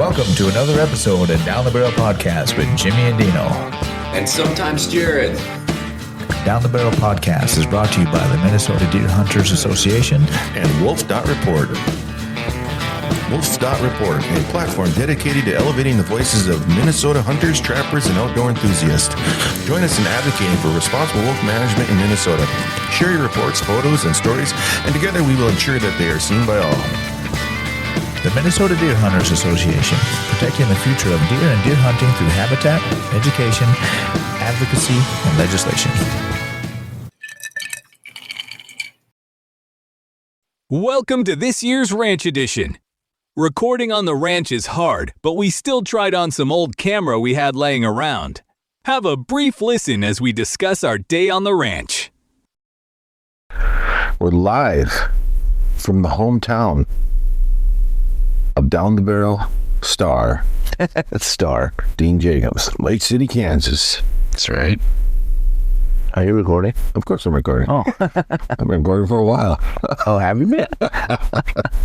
Welcome to another episode of Down the Barrel Podcast with Jimmy and Dino. And sometimes Jared. Down the Barrel Podcast is brought to you by the Minnesota Deer Hunters Association and wolf.report. Wolf.report, a platform dedicated to elevating the voices of Minnesota hunters, trappers, and outdoor enthusiasts. Join us in advocating for responsible wolf management in Minnesota. Share your reports, photos, and stories, and together we will ensure that they are seen by all. The Minnesota Deer Hunters Association, protecting the future of deer and deer hunting through habitat, education, advocacy, and legislation. Welcome to this year's Ranch Edition. Recording on the ranch is hard, but we still tried on some old camera we had laying around. Have a brief listen as we discuss our day on the ranch. We're live from the hometown of Down the Barrel star Dean Jacobs, Lake City, Kansas. That's right. Are you recording? Of course I'm recording. Oh. I've been recording for a while. Oh, have you been?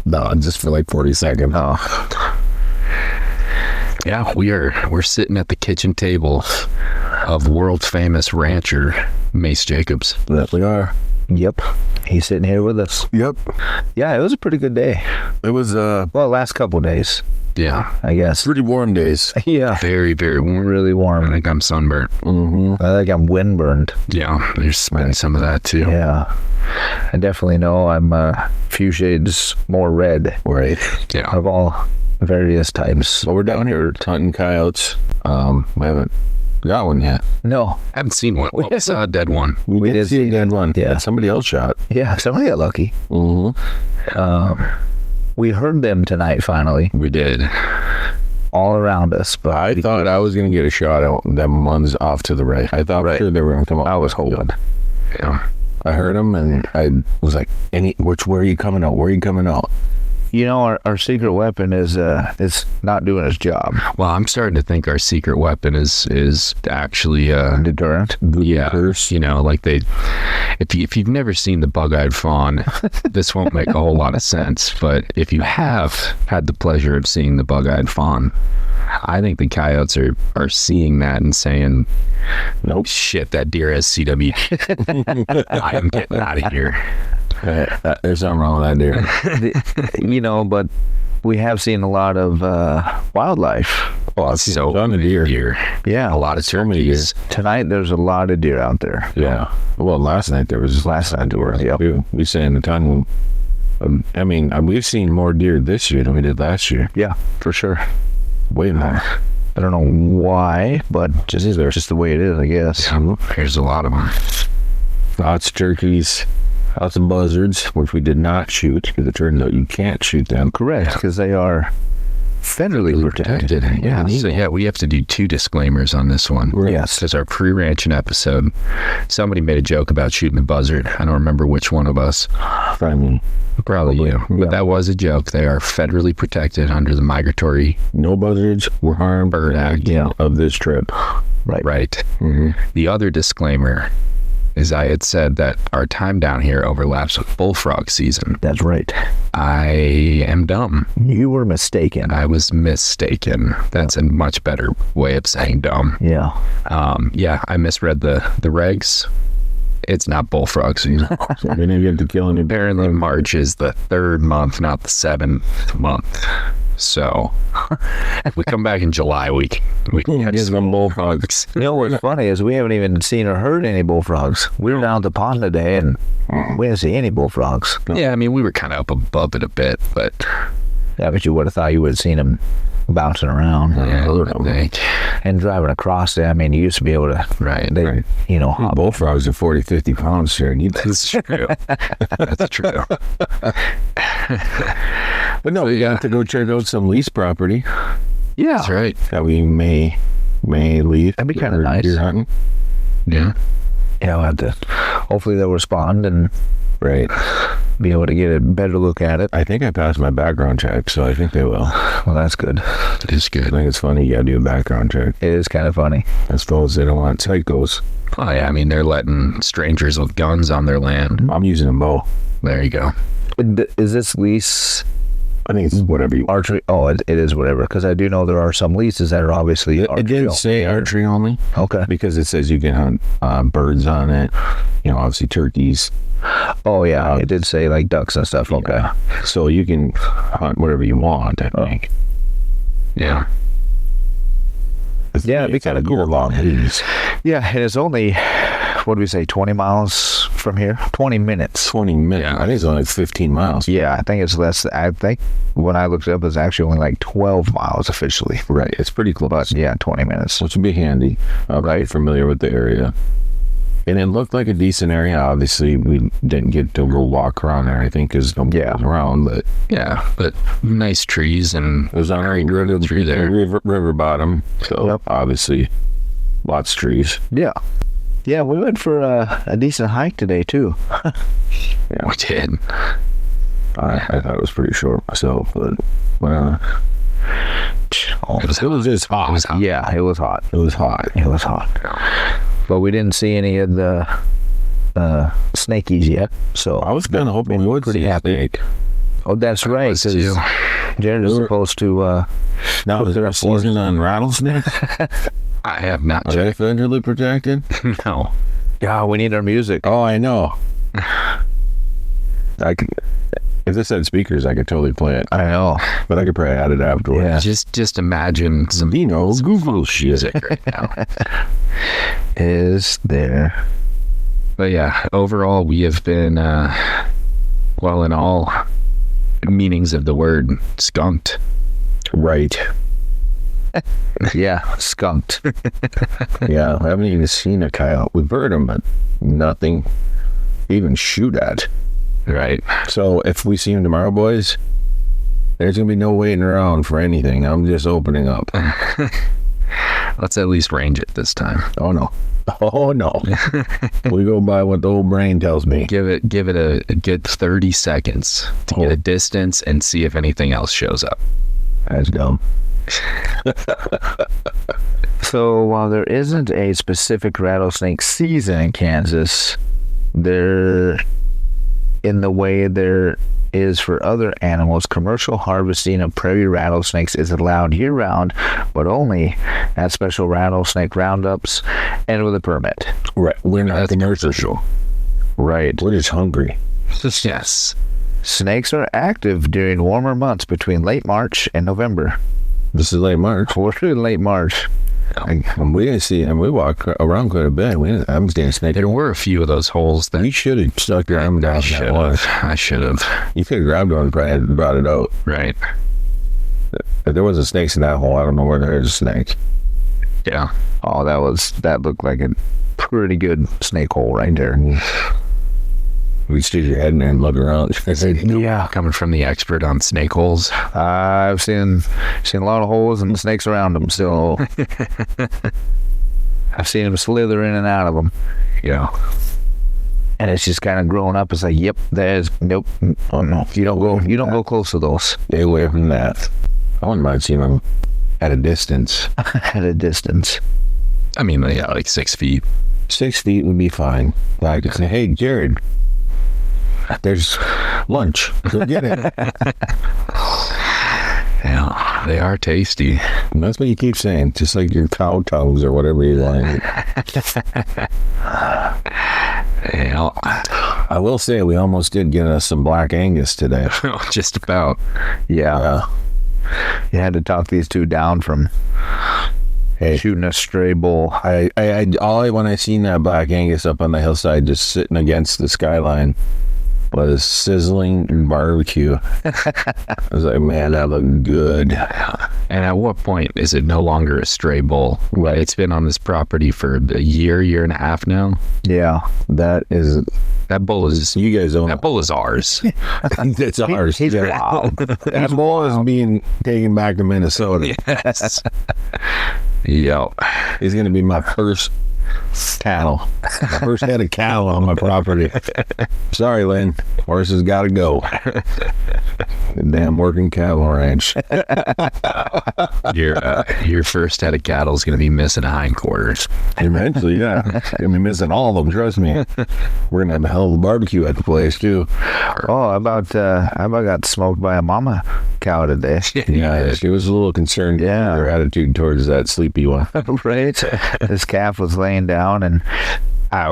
No, just for like 40 seconds. Oh. Yeah, we're sitting at the kitchen table of world famous rancher Mace Jacobs. That we are. Yep. He's sitting here with us. Yep. Yeah, it was a pretty good day. It was Well, last couple days, Yeah, I guess. pretty warm days. Yeah. very, very warm. Really I warm. think I'm sunburnt. Mm-hmm. I think I'm windburned. Yeah, there's been some of that too. Yeah. I definitely know I'm a few shades more red Right. Yeah. of all various types. Well, we're down here hunting coyotes. We haven't got one yet. No. Haven't seen one. Well, we saw a dead one. We did did see a dead one. Yeah. That somebody else shot. Yeah, somebody got lucky. Mm-hmm. We heard them tonight finally, We did. all around us. But I thought I was going to get a shot at them ones off to the right. I thought for sure they were going to come up. I was hoping. Yeah. I heard them and I was like, where are you coming out? Where are you coming out? You know, our secret weapon is not doing its job. Well, I'm starting to think our secret weapon is actually Deterrent. yeah, Curse. you know, like if you've never seen the bug-eyed fawn, this won't make a whole lot of sense. But if you have had the pleasure of seeing the bug-eyed fawn, I think the coyotes are seeing that and saying, Nope. shit, that deer has CW. I am getting out of here. There's something wrong with that deer. You know, but we have seen a lot of wildlife. Oh, I've seen So a ton of deer. Yeah. A lot of turkeys. Tonight there's a lot of deer out there. Yeah. Well, last night there was Yep. we saying a ton. I mean, we've seen more deer this year than we did last year. Yeah, for sure. Way more. I don't know why, but just the way it is, I guess. There's a lot of them. Lots of turkeys. Lots of buzzards, which we did not shoot because it turned out you can't shoot them. Correct, because they are federally protected. Yeah. So yeah, we have to do two disclaimers on this one. Yes. Because our pre-ranching episode, somebody made a joke about shooting a buzzard. I don't remember which one of us. I mean, Probably you. But that was a joke. They are federally protected under the Migratory no buzzards were harmed Bird Act of this trip. Right. Mm-hmm. The other disclaimer is I had said that our time down here overlaps with bullfrog season. That's right. I am dumb. You were mistaken. I was mistaken. That's a much better way of saying dumb. Yeah. Yeah, I misread the regs. It's not bullfrog season. So we didn't get to kill any. Apparently March is the 3rd month, not the 7th month. So if we come back in July, we can Get some bullfrogs. You know what's funny is we haven't even seen or heard any bullfrogs. We were down at the pond today and we didn't see any bullfrogs. Yeah, I mean, we were kind of up above it a bit, but Yeah, but you would have thought you would have seen them bouncing around and driving across there. I mean, you used to be able to, right. you know, hop. Bullfrogs are 40, 50 pounds, sir. That's true. That's true. But no, we got to go check out some lease property Yeah. That's right. that we may leave. That'd be kinda for nice. Deer hunting. Yeah. Yeah, we'll have to, hopefully they'll respond and Right. be able to get a better look at it. I think I passed my background check, so I think they will. Well, that's good. It is I good. think it's funny you gotta do a background check. It is kind of funny. I suppose they don't want psychos. Oh, yeah, I mean, they're letting strangers with guns on their land. I'm using a bow. There you go. Is this lease I think it's whatever you want. Archery. Oh, it is whatever. Because I do know there are some leases that are obviously It didn't say archery only. Okay. Because it says you can hunt birds on it. Obviously turkeys. Oh, yeah. It did say like ducks and stuff. Okay. Yeah. So you can hunt whatever you want, I think. Yeah. Yeah, it'd be kind of cool. Long lease. Yeah, and it's only, what do we say, 20 miles from here? 20 minutes. 20 minutes. Yeah. I think it's only 15 miles. Yeah, I think it's less. I think when I looked it up, it's actually only like 12 miles officially. Right. It's pretty close. But yeah, 20 minutes. Which would be handy. I'm right. Familiar with the area. And it looked like a decent area. Obviously, we didn't get to go walk around there, I think, because nobody was around. But Yeah, but nice trees and it was on a river bottom. So obviously, lots of trees. Yeah. Yeah, we went for a decent hike today, too. we did. I thought it was pretty short myself, but It was just hot. It was hot. Yeah, it was hot. it was hot. It was hot. But we didn't see any of the snakies yet, so I was kind of hoping we would pretty see a happy. snake. Oh, that's right. was 'Cause too. Jared is supposed to. Now, is there a season on rattlesnakes? I have not Are they federally protected? No. Yeah, we need our music. Oh, I know. I could, if this had speakers, I could totally play it. I know. But I could probably add it afterwards. Yeah. Just imagine some Google shit. music right now. Is there? But yeah, overall, we have been, well, in all meanings of the word, skunked. Right. Yeah, skunked. Yeah, I haven't even seen a coyote. We've heard them, but nothing to even shoot at. Right. So if we see them tomorrow, boys, there's going to be no waiting around for anything. I'm just opening up. Let's at least range it this time. Oh, no. Oh, no. We go by what the old brain tells me. Give it a good 30 seconds to get a distance and see if anything else shows up. That's dumb. So while there isn't a specific rattlesnake season in Kansas, there, in the way there is for other animals, commercial harvesting of prairie rattlesnakes is allowed year-round, but only at special rattlesnake roundups and with a permit. Right. We're not commercial. Right. We're just hungry. Yes. Snakes are active during warmer months between late March and November. This is late March. We're in late March. And we didn't see, and we walk around quite a bit. I haven't seen a snake. There were a few of those holes that You should have stuck your arm down. I should have. You could have grabbed one and probably had brought it out. Right. If there wasn't snakes in that hole, I don't know where there is a snake. Yeah. Oh, that looked like a pretty good snake hole right there. We stick your head in there and look around. Yeah. Coming from the expert on snake holes. I've seen a lot of holes and snakes around them, so I've seen them slither in and out of them. Yeah. And it's just kind of growing up. It's like, yep, nope. Oh no, you don't go close to those. Stay away from that. I wouldn't mind seeing them at a distance. At a distance. I mean, yeah, like 6 feet. 6 feet would be fine. I could say, hey, Jared, there's lunch. Go get it. Yeah, they are tasty. And that's what you keep saying, just like your cow tongues or whatever you like. Yeah. I will say we almost did get us some Black Angus today. Just about. Yeah. You had to talk these two down from shooting a stray bull. When I seen that Black Angus up on the hillside just sitting against the skyline was sizzling barbecue. I was like, man, that looked good. And at what point is it no longer a stray bull? Right. It's been on this property for a year and a half now. Yeah. That bull is you guys own that bull is ours. It's ours. He's wild. That bull is being taken back to Minnesota. Yes. Yep. He's going to be my first Cattle. My first head of cattle on my property. Sorry, Lynn. Horses got to go. The damn working cattle ranch. Your first head of cattle is going to be missing hindquarters. Eventually, yeah. Gonna be missing all of them. Trust me. We're gonna have a hell of a barbecue at the place too. Oh, I about got smoked by a mama cow today. Yeah, she was a little concerned. Yeah, her attitude towards that sleepy one. Right. This calf was laying down, and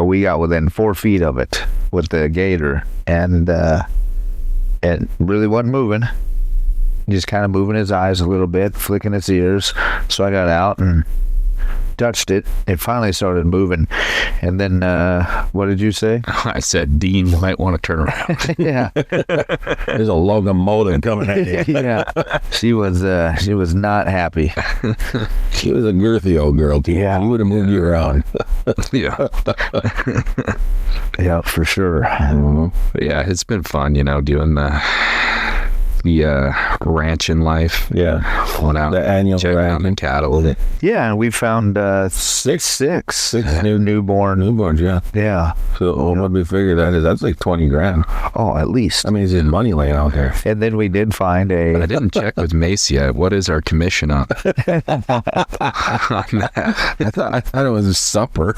we got within 4 feet of it with the gator, and it really wasn't moving. Just kind of moving his eyes a little bit, flicking its ears. So I got out and touched it. It finally started moving. And then, what did you say? I said, Dean, you might want to turn around. Yeah. There's a locomotive coming at you. Yeah. She was not happy. She was a girthy old girl, too. Yeah. She would have moved you around. Yeah. Yeah, for sure. But yeah, it's been fun, doing the ranching life. Yeah. Going out, the annual checking out the cattle. Yeah, and we found six newborns. Yeah. Yeah. So what we figure that is, that's like 20 grand. Oh, at least. I mean, it's just money laying out there. And then we did find But I didn't check with Mace yet. What is our commission on that? I thought it was a supper.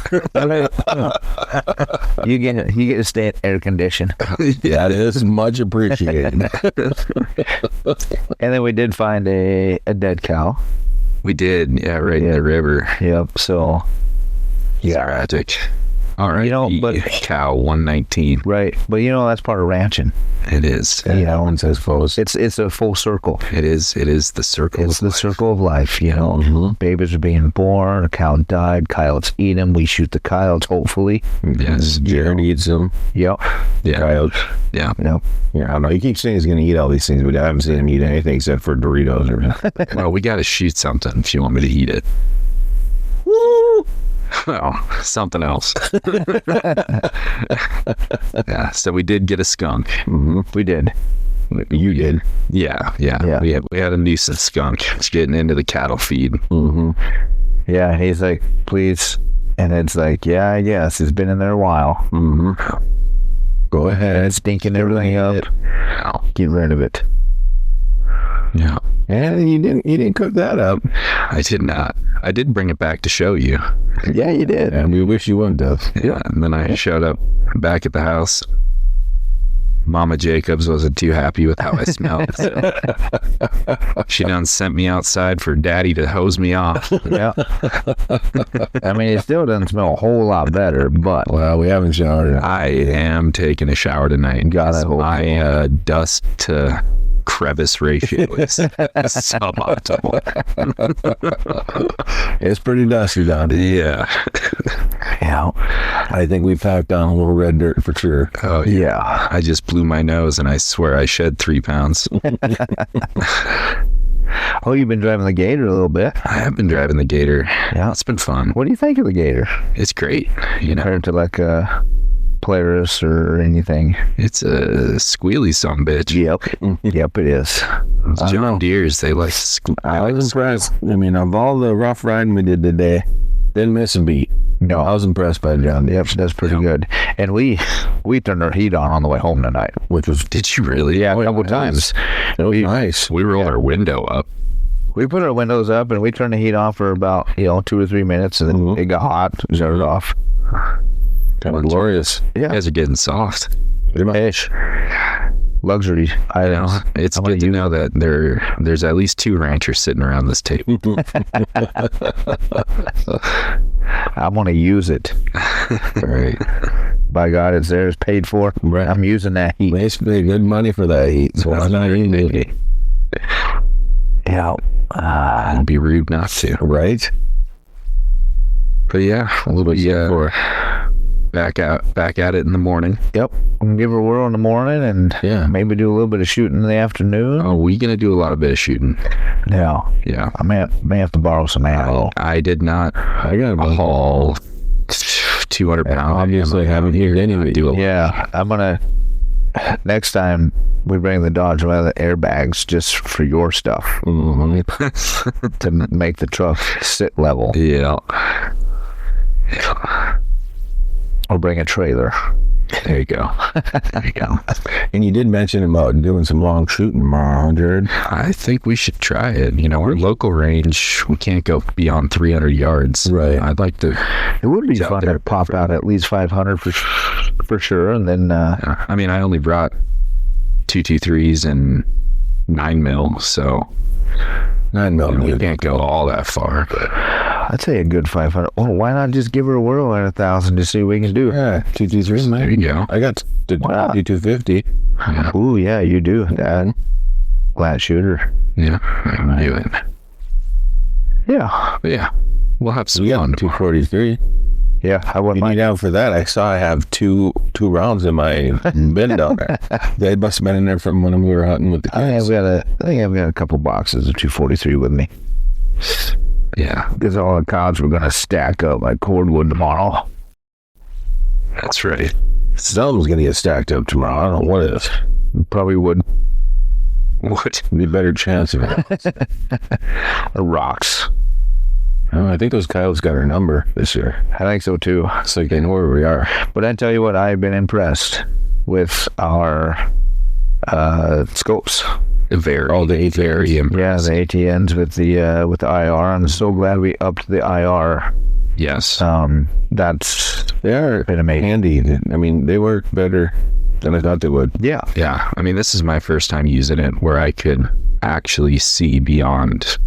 You get to stay at air conditioned. Yeah, it is much appreciated. And then we did find a dead cow. We did, yeah, right in the river. Yep. So, yeah, tragic. All right, but cow 119. Right, but that's part of ranching. It is. One says suppose. It's a full circle. It is the circle. It's the circle of life. Babies are being born. A cow died. Coyotes eat them. We shoot the coyotes. Hopefully. Yes. Jared eats them. Yep. Yeah. Coyotes. Yeah. Yep. Yeah. I don't know. He keeps saying he's going to eat all these things, but I haven't seen him eat anything except for Doritos or. Well, we got to shoot something if you want me to eat it. Woo! Well, something else. Yeah, so we did get a skunk. Mm-hmm. We did. You did. Yeah. We had a nuisance skunk. It's getting into the cattle feed. Mm-hmm. Yeah, and he's like, please. And it's like, yeah, I guess. It's been in there a while. Mm-hmm. Go ahead. Stinking everything up. Get rid of it. Yeah. And you didn't cook that up. I did not. I did bring it back to show you. Yeah, you did. And we wish you wouldn't have. Yeah. And then I showed up back at the house. Mama Jacobs wasn't too happy with how I smelled. She done sent me outside for Daddy to hose me off. Yeah. I mean, it still doesn't smell a whole lot better, but well, we haven't showered. I am taking a shower tonight. My dust to crevice ratio is suboptimal. It's pretty dusty down here. Yeah. Yeah. I think we packed on a little red dirt for sure. Oh, yeah. I just blew my nose and I swear I shed 3 pounds. Oh, you've been driving the Gator a little bit. I have been driving the Gator. Yeah. It's been fun. What do you think of the Gator? It's great. Compared to like a Polaris or anything. It's a squealy sumbitch. Yep, it is. Those John Deere's, they like squeal. I was impressed. I mean, of all the rough riding we did today, didn't miss a beat. No, I was impressed by John. Yep, that's pretty good. And we turned our heat on the way home tonight, which was. Did you really? Yeah, a couple times. It was nice. We rolled our window up. We put our windows up and we turned the heat on for about 2 or 3 minutes, and then it got hot. Shut it off. Kind of glorious. Yeah, you guys are getting soft. Ish. Luxury items. It's good to know that there's at least 2 ranchers sitting around this table. I'm gonna use it. Right. By God, it's theirs, paid for. Right. I'm using that heat. They pay good money for that heat, so why not use it? Yeah. It'd be rude not to. Right. But yeah, we'll be back at it in the morning. Yep. I'm gonna give her a whirl in the morning and maybe do a little bit of shooting in the afternoon. Oh, we gonna do a lot of bit of shooting. Yeah. I may have to borrow some ammo. I did not. I got a haul 200 pounds. Obviously, haven't heard any of it. Yeah, I'm gonna. Next time we bring the Dodge, we'll have the airbags just for your stuff to make the truck sit level. Yeah. Or bring a trailer. There you go. There you go. And you did mention about doing some long shooting tomorrow, Jared. I think we should try it. You know, our local range, we can't go beyond 300 yards. Right. I'd like to. It would be fun to pop out at least 500 for sure. And then, I mean, I only brought 223s and 9mm, so 9mm. we can't go all that far. But I'd say a good 500. Oh, why not just give her a whirl at 1,000 to see what we can do? Yeah, 223, man. there you go. I got the Wow. 250. Yeah, Ooh, yeah, you do, Dad. Flat shooter. yeah, I can do it. Yeah. But yeah, we'll have some We got fun. 243. Yeah, I wouldn't You mind. need out for that. I saw I have two rounds in my bin down there. They must have been in there from when we were hunting with the I kids. think I've got a couple boxes of 243 with me. Yeah, Because all the cods were going to stack up like cordwood tomorrow. that's right. Something's going to get stacked up tomorrow. I don't know what it is. Probably would. What? Be a better chance of it. Or rocks. Oh, I think those coyotes got our number this year. I think so too. It's like they know where we are. But I tell you what, I've been impressed with our scopes. Very, All the ATNs. very Yeah, impressive. the ATNs with the IR. I'm so glad we upped the IR. Yes. That's They are been amazing. handy. I mean, they work better than I thought they would. Yeah. Yeah, I mean, this is my first time using it where I could actually see beyond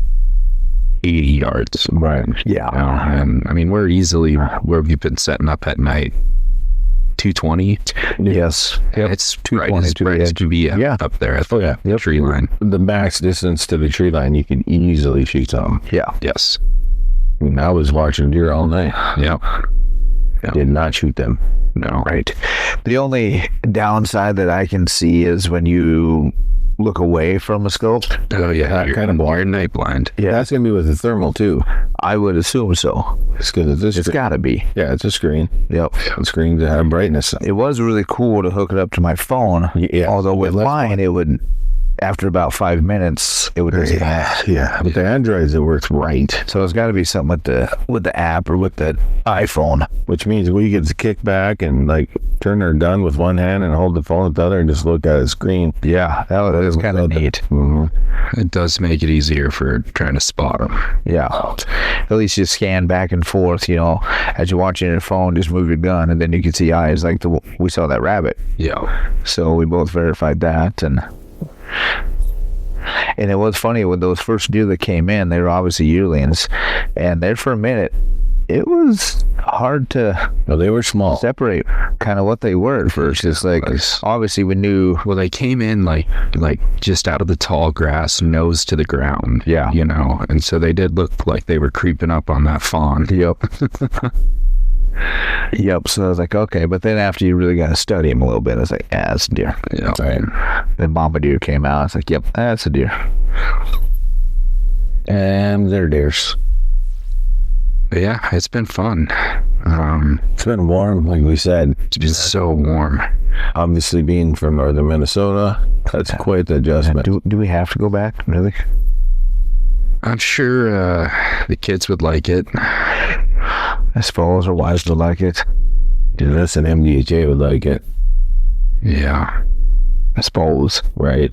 80 yards. Right. Yeah. You know, and I mean, we're easily where we've been setting up at night. 220. Yes. Yep. It's 220 to the edge. to be Yeah. up there at Oh, yeah. the tree line. The max distance to the tree line, you can easily shoot something. Yeah. Yes. I mean, I was watching deer all night. Yep. Did not shoot them. No. Right. The only downside that I can see is when you look away from a scope. Oh yeah, you're kind of you're night blind. Yeah. That's going to be with the thermal, too. I would assume so. It's because It's got to be. Yeah, it's a screen. Yep. The screen to have brightness. It was really cool to hook it up to my phone. Yeah. Although with Yeah, mine, it would, after about 5 minutes, it would disconnect. Yeah. With the Androids, it works right. So it's got to be something with the app or with the iPhone. Which means we get to kick back and like turn our gun with one hand and hold the phone with the other and just look at a screen. Yeah, that was kind of neat. Mm-hmm. It does make it easier for trying to spot them. Yeah. At least you scan back and forth, as you're watching your phone, just move your gun and then you can see eyes like we saw that rabbit. Yeah. So we both verified that. And it was funny with those first deer that came in, they were obviously yearlings. And there for a minute, it was hard to No, they were small. separate kind of what they were at first. It's like, obviously we knew. Well, they came in like just out of the tall grass, nose to the ground. Yeah. And so they did look like they were creeping up on that fawn. Yep. Yep. So I was like, okay. But then after you really got to study him a little bit, I was like, yeah, that's a deer. Yeah. Right. Then mama deer came out. I was like, yep, that's a deer. And they're deers. But yeah, it's been fun. It's been warm, like we said. It's been so warm. Obviously, being from northern Minnesota, that's quite the adjustment. Do we have to go back? Really? I'm sure the kids would like it. I suppose our wives would like it. This and MDHA would like it, Yeah. I suppose. right?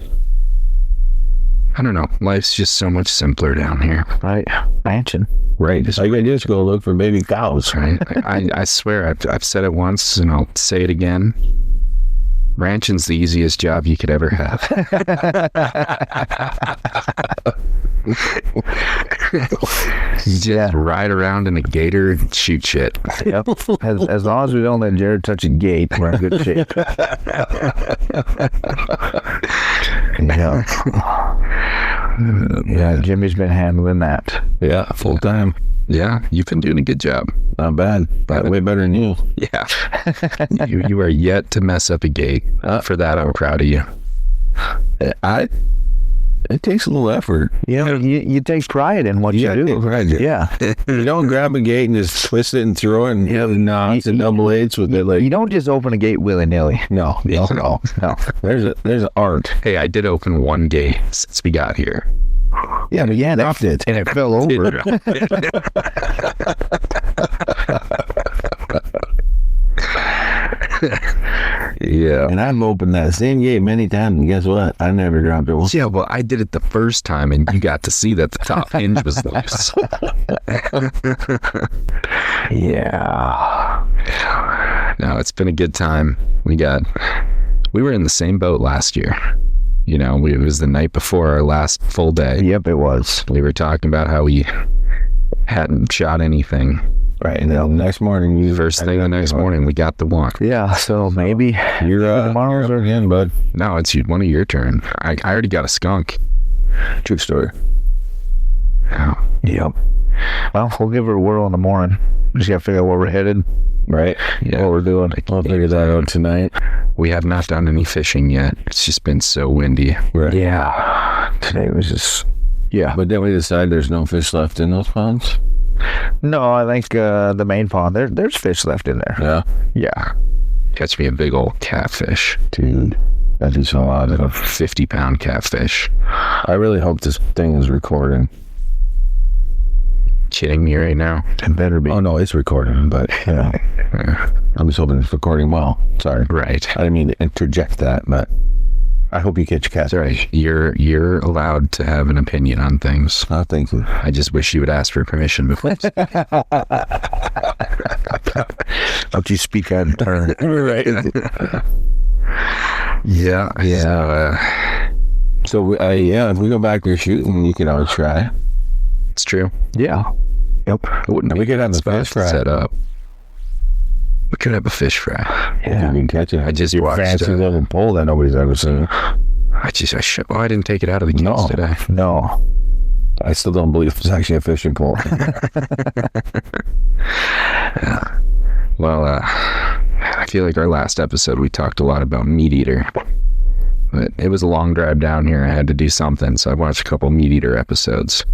I don't know. Life's just so much simpler down here. Right? Ranching. Right. I could just go look for baby cows. Right? I swear, I've said it once and I'll say it again. Ranching's the easiest job you could ever have. You just ride around in a gator and shoot shit. Yep. As long as we don't let Jared touch a gate, we're in good shape. Yeah. Yeah, Jimmy's been handling that. Yeah, full time. Yeah, you've been doing a good job. Not bad. Way better than you. Yeah. you are yet to mess up a gate. For that, I'm proud of you. It takes a little effort. You take pride in what you do. Right. Yeah. You don't grab a gate and just twist it and throw it and knots and double eights with it. Like, You don't just open a gate willy-nilly. no. There's an art. Hey, I did open one gate since we got here. Yeah, but yeah, that's it. And it fell over. Yeah. And I've opened that same gate many times, and guess what? I never dropped it. Yeah, well, I did it the first time, and you got to see that the top hinge was loose. Yeah. No, it's been a good time. We were in the same boat last year. You know, it was the night before our last full day. Yep, it was. We were talking about how we hadn't shot anything. Right, and then the next morning, First thing the next morning, we got the one. Yeah, so maybe you're tomorrow's up again, bud. No, it's one of your turn. I already got a skunk. True story. Oh, Yep. Well, we'll give her a whirl in the morning. We just gotta figure out where we're headed, Right? yeah. what we're doing. We'll figure that out tonight. We have not done any fishing yet. It's just been so windy. Right. Yeah. Today was just. Yeah. But then we decide there's no fish left in those ponds. No, I think the main pond, there's fish left in there. Yeah. Yeah. Catch me a big old catfish. Dude, that is a lot A of. 50-pound catfish. I really hope this thing is recording. Kidding me right now? It better be. Oh, no, it's recording, but Yeah. I'm just hoping it's recording well. Sorry. Right. I didn't mean to interject that, but I hope you catch a cat. Sorry. You're allowed to have an opinion on things. Oh, thank you. I just wish you would ask for permission before. Don't you speak out of turn. Right. Yeah. Yeah. So, yeah, if we go back to shooting, you can always try. It's true. Yeah. Yep. It wouldn't We be could have a bad fish fry. set up. We could have a fish fry. Yeah. You can catch it. I just Your watched fancy it. little pole that nobody's ever seen. I didn't take it out of the case No. today. No. I still don't believe it's actually a fishing pole. Well, I feel like our last episode we talked a lot about Meat Eater, but it was a long drive down here. I had to do something, so I watched a couple Meat Eater episodes.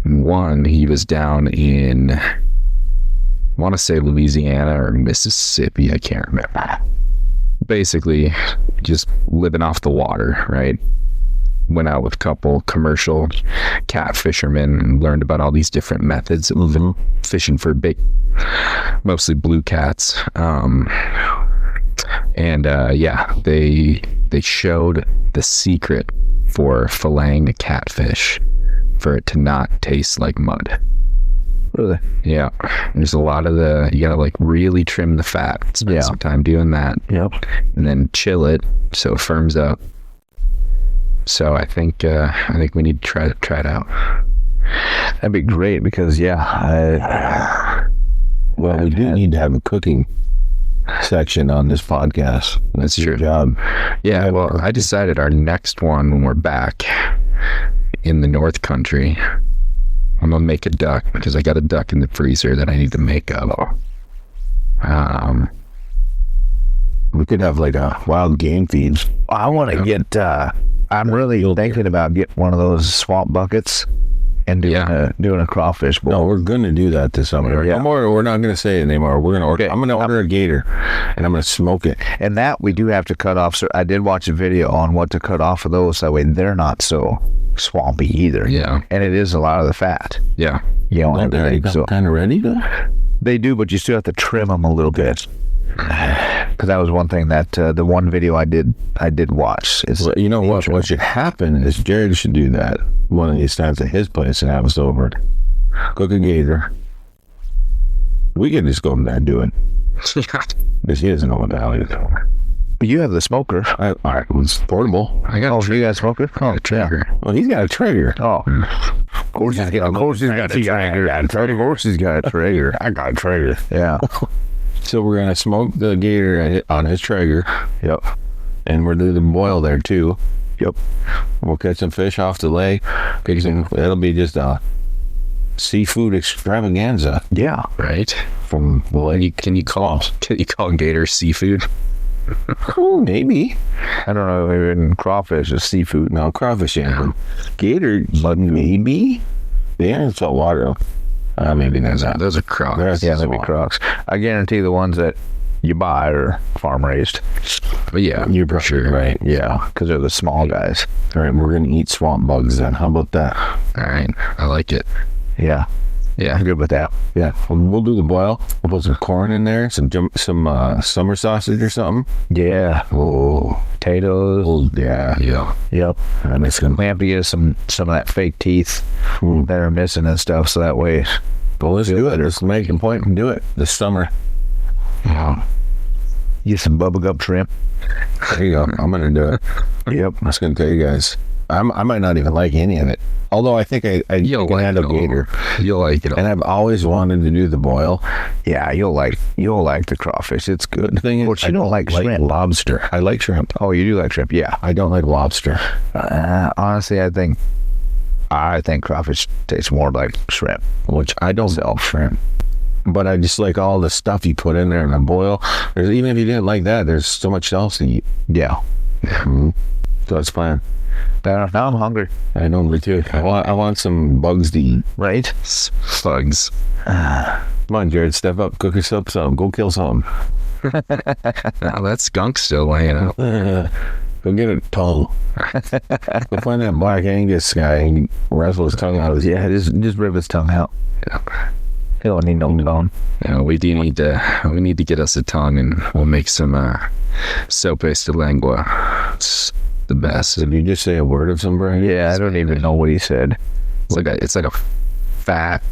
One, he was down in, I want to say Louisiana or Mississippi, I can't remember. Basically, just living off the water, right? Went out with a couple commercial cat fishermen and learned about all these different methods of fishing for big, mostly blue cats. They showed the secret for filleting a catfish for it to not taste like mud. Really? Yeah, there's a lot of you gotta like really trim the fat, spend some time doing that, Yep. and then chill it so it firms up. So I think we need to try it out. That'd be great because, we do need to have a cooking section on this podcast. That's your true. job. Yeah, well, I decided our next one when we're back in the North Country, I'm gonna make a duck because I got a duck in the freezer that I need to make up. We could have like a wild game feed. I want to get, I'm really thinking about getting one of those swamp buckets and doing a crawfish bowl. No, we're going to do that this summer. Yeah. No more, we're not going to say it anymore. We're going to order. Okay. I'm going to order a gator, and I'm going to smoke it. And that we do have to cut off. So I did watch a video on what to cut off of those. That way they're not so swampy either. Yeah. And it is a lot of the fat. Yeah. You know, and everything. So kind of ready though. they do, but you still have to trim them a little bit. Because that was one thing that the one video I did watch. Is Well, you know what? What should happen is Jared should do that one of these times at his place and have us over. Cook a gator. We can just go over there and do it. Because he doesn't know what the hell he's doing. You have the smoker. All right, it's portable. I got You got a smoker? a trigger. Well, he's got a trigger. Oh, of course he's got a trigger. Of course he's got a trigger. I got a trigger. Yeah. So we're gonna smoke the gator on his trigger. Yep. And we're doing the boil there too. Yep. We'll catch some fish off the lake. It'll be just a seafood extravaganza Yeah. Right. from the lake. Can you call gator seafood? Oh, maybe. I don't know. Even crawfish is seafood. No, crawfish ain't. Gator, maybe. They are in salt water. Maybe there's not. Those are crocs. Yeah, that'd be crocs. I guarantee the ones that you buy are farm raised. But yeah, You're for sure. right. Yeah, because they're the small guys. All right, we're gonna eat swamp bugs then. How about that? All right. I like it. Yeah. Yeah. I'm good with that. Yeah, we'll do the boil. We'll put some corn in there, some summer sausage or something. Yeah. Oh, Potatoes. oh yeah. Yeah. Yep. That makes good. We have to get some of that fake teeth that are missing and stuff, so that way. Well, let's do it. Let's make a point and do it this summer. Yeah. Get some bubblegum shrimp. There you go. I'm gonna do it. Yep. I was gonna tell you guys. I might not even like any of it. Although I think I You'll can like handle it all. gator. You'll like it all. And I've always wanted to do the boil. Yeah, you'll like the crawfish. It's good. The thing is, But you don't like shrimp. lobster. I like shrimp. Oh, you do like shrimp? Yeah. I don't like lobster. Honestly, I think crawfish tastes more like shrimp. Which I don't sell shrimp. But I just like all the stuff you put in there in a boil. Even if you didn't like that, there's so much else to eat. Yeah. So it's fine. Now I'm hungry. I know, me too. I want some bugs to eat. Right? Bugs. Come on, Jared, step up. Cook yourself some. Go kill some. Now that skunk's still laying out. Go get a tongue. Go find that black Angus guy and wrestle his tongue out of his Yeah, just rip his tongue out. Yeah. He don't need no bone. We need to get us a tongue, and we'll make some sope de lengua. It's the best. Did you just say a word of some brand? Yeah, I don't even know what he said. It's like a fat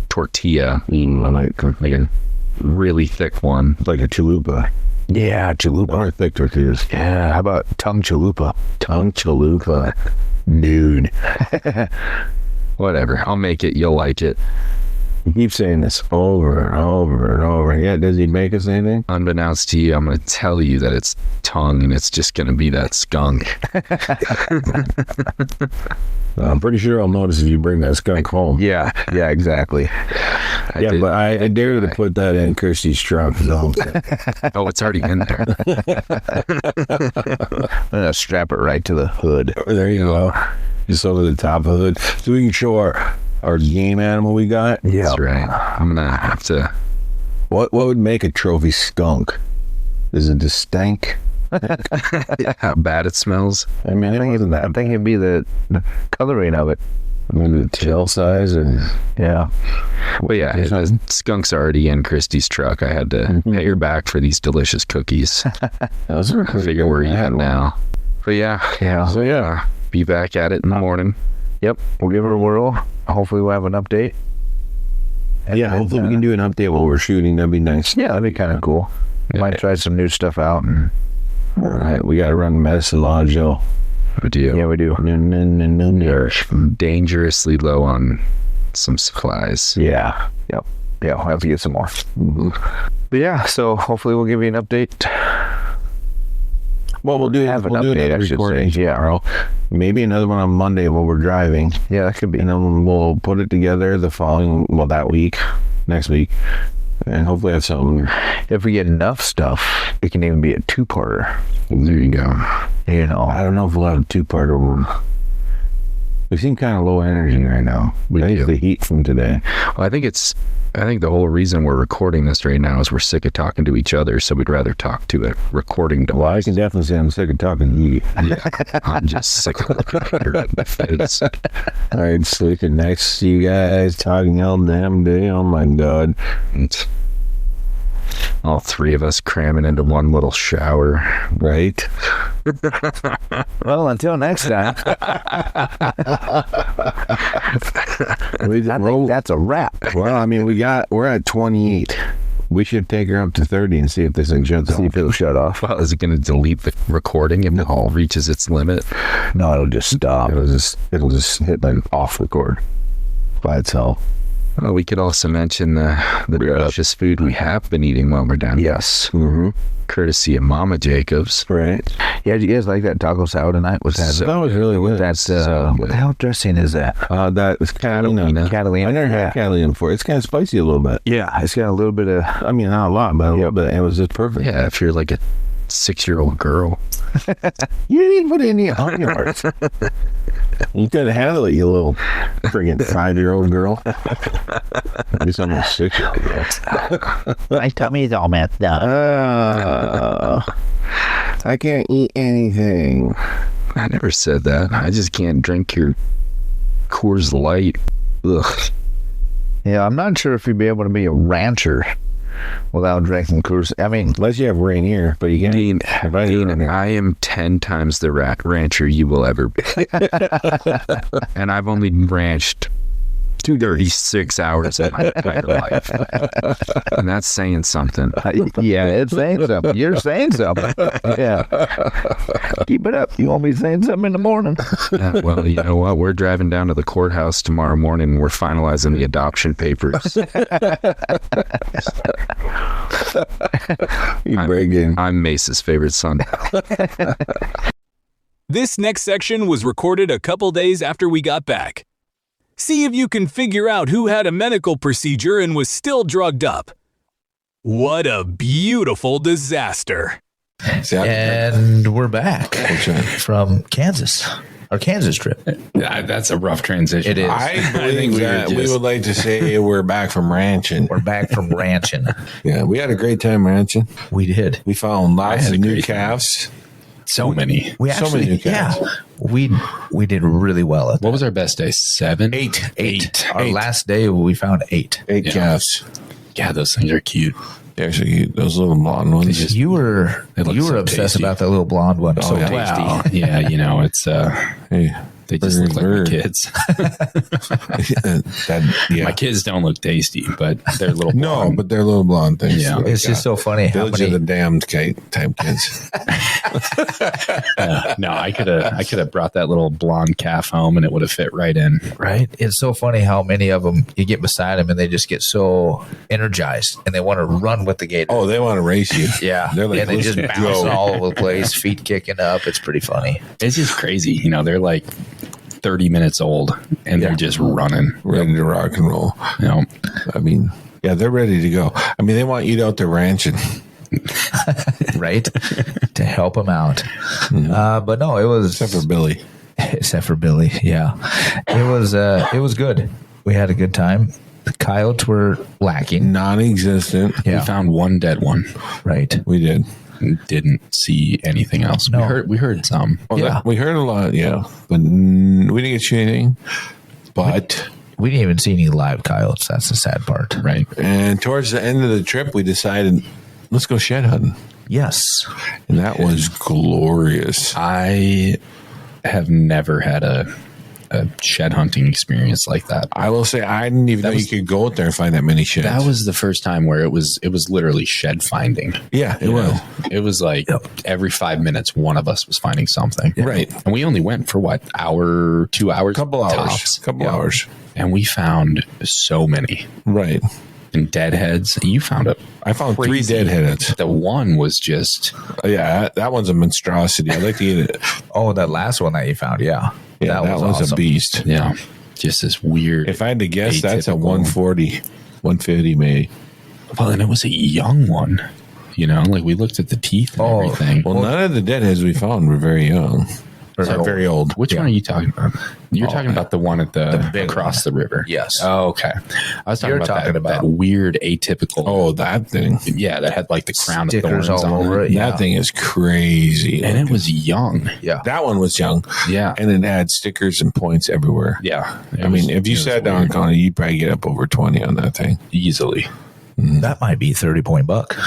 tortilla, Like a really thick one. like a chalupa. Yeah, chalupa. Or thick tortillas. Yeah, how about tongue chalupa? Tongue chalupa. Dude. Whatever. I'll make it. You'll like it. You keep saying this over and over and over. Yeah, does he make us anything? Unbeknownst to you, I'm going to tell you that it's tongue, and it's just going to be that skunk. I'm pretty sure I'll notice if you bring that skunk home. Yeah, exactly. But I dare to put that in Kirsty's trunk. So Oh, it's already in there. I'm gonna strap it right to the hood. there you go. Just over the top of it. So we can show our game animal we got. Yeah, That's right. I'm going to have to... What would make a trophy skunk? Is it the stank? How bad it smells. I mean, it wasn't I that. think it'd be the coloring of it. Maybe the tail size and Yeah. But yeah, the skunk's already in Christy's truck. I had to pay her back for these delicious cookies. those are I figure where you at now. But yeah. So yeah, Be back at it in the morning. Yep. We'll give it a whirl. Hopefully we'll have an update. yeah. Hopefully we can do an update while we're shooting. That'd be nice. Yeah, that'd be kind of cool. Might try some new stuff out. And All right, we gotta run medicine lodge, Joe. We do. yeah, we do. You're dangerously low on some supplies. Yeah. Yep. Yeah, we'll have to get some more. But yeah, so hopefully we'll give you an update. Well, we'll do Have an we'll do update, another I should recording say. Yeah. tomorrow. Maybe another one on Monday while we're driving, Yeah, that could be. and then we'll put it together that week, next week, and hopefully have something. If we get enough stuff, it can even be a two-parter. There you go. You know. I don't know if we'll have a two-parter. We seem kind of low energy right now. We Maybe do. the heat from today. Well, I think the whole reason we're recording this right now is we're sick of talking to each other, so we'd rather talk to a recording device. Well, I can definitely say I'm sick of talking to you. Yeah, I'm just sick of looking at your face. All right, sleeping next to you guys, talking all damn day. Oh my God. And all three of us cramming into one little shower. Right? Well, until next time. I think that's a wrap. Well, I mean, we're at 28. We should take her up to 30 and see if this thing shuts See off. if it'll shut off. Well, is it going to delete the recording if it reaches its limit? No, it'll just stop. It'll just hit like off record by itself. Well, we could also mention the delicious food we have been eating while we're down here. Yes. Mm-hmm. Courtesy of Mama Jacobs. Right. Yeah, did you guys like that taco salad tonight? Was that? That was really good. That's so what the hell dressing is that? That was Catalina. Catalina. I never had Catalina before. It's kind of spicy a little bit. Yeah, it's got a little bit of. I mean, not a lot, but a little bit. It was just perfect. Yeah, if you're like a 6-year-old girl. You didn't even put any on yours. You couldn't handle it, you little friggin' 5-year-old girl. At least I'm a 6-year-old girl. My tummy's all messed up. I can't eat anything. I never said that. I just can't drink your Coors Light. Ugh. Yeah, I'm not sure if you'd be able to be a rancher without drinking cruise. I mean, Unless you have Rainier, but you can't. Dean, Rainier. I am 10 times the rancher you will ever be. And I've only ranched 36 hours of my entire life. And that's saying something. yeah, it's saying something. You're saying something. Yeah. Keep it up. You won't be saying something in the morning. Well, you know what? We're driving down to the courthouse tomorrow morning and we're finalizing the adoption papers. I'm Mace's favorite son. This next section was recorded a couple days after we got back. See if you can figure out who had a medical procedure and was still drugged up. What a beautiful disaster. And we're back from Kansas. Our Kansas trip. That's a rough transition. It is. I believe that we would like to say we're back from ranching. We're back from ranching. Yeah, we had a great time ranching. We did. We found lots of new calves. So many. We So actually, many new calves. we did really well at that. What was our best day? 7? Eight. Our last day, we found 8. Eight Yeah. calves. Yeah, those things are cute. They're so cute. Those little blonde ones. You were They look so obsessed tasty. about that little blonde one. Oh, so yeah. tasty. Wow. Yeah, you know, it's Hey, they just look like my bird. kids. Yeah. My kids don't look tasty, but they're little No, blonde. but they're little blonde things. Yeah. It's just so funny how Village of many. the Damned type kids. No, I could have brought that little blonde calf home and it would have fit right in. Right? It's so funny how many of them you get beside them and they just get so energized and they want to run with the gator. Oh, they want to race you. Yeah. They're like, and they just "Let's bouncing go." all over the place, feet kicking up. It's pretty funny. It's just crazy. You know, they're like 30 minutes old and they're just running. Ready to rock and roll. You know, I mean, yeah, they're ready to go. I mean, they want you out there ranching. Right? To help them out. But no, it was Except for Billy. except for Billy. Yeah. It was good. We had a good time. The coyotes were lacking. Non-existent. Yeah. we found one dead one. Right. We did. Didn't see anything else. No. We heard some. Well, Yeah. we heard a lot, yeah. But we didn't get you anything. But, We didn't even see any live coyotes. That's the sad part. Right. and towards the end of the trip, we decided, let's go shed hunting. Yes. And that was glorious. I have never had a shed hunting experience like that. I will say, I didn't even know you could go out there and find that many sheds. That was the first time where it was literally shed finding. yeah, it was. It was like every 5 minutes, one of us was finding something. Right. And we only went for what, 2 hours? Couple hours. Tops. Couple Yeah. hours. And we found so many. Right. And deadheads. You found it. I found Crazy. 3 deadheads. The one was just, Yeah, that one's a monstrosity. I like to eat it. Oh, that last one that you found. Yeah. Yeah, that was awesome. a beast. yeah, just this weird. If I had to guess, that's a Atypical. 140, 150 maybe. Well, and it was a young one. You know, like we looked at the teeth and Oh, everything. Well, none of the deadheads we found were very young. Or very old. Which one are you talking about? You're talking about the one at the big across the river. Yes. Oh, okay. I was talking You're about, talking that about- weird atypical. Oh, that thing. Yeah, that had like the crown Stickers of thorns all on over it. it. Yeah. That thing is crazy. And it was young. Yeah. That one was young. Yeah. And it had stickers and points everywhere. Yeah. I mean, if you sat down and counted, you'd probably get up over 20 on that thing. easily. That might be 30-point buck.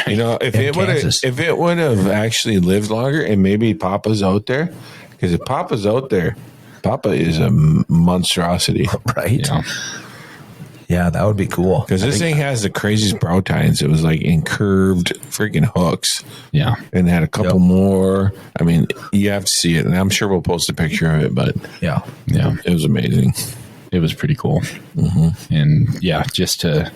You know, if In it would have, Kansas. if it would have actually lived longer, and maybe Papa's out there, because if Papa's out there, Papa is a monstrosity. Right? Yeah. Yeah, that would be cool. Because this thing has the craziest brow tines. It was like in curved freaking hooks, Yeah. and had a couple Yep. more. I mean, you have to see it, and I'm sure we'll post a picture of it. But Yeah. Yeah. it was amazing. It was pretty cool. And yeah, just to,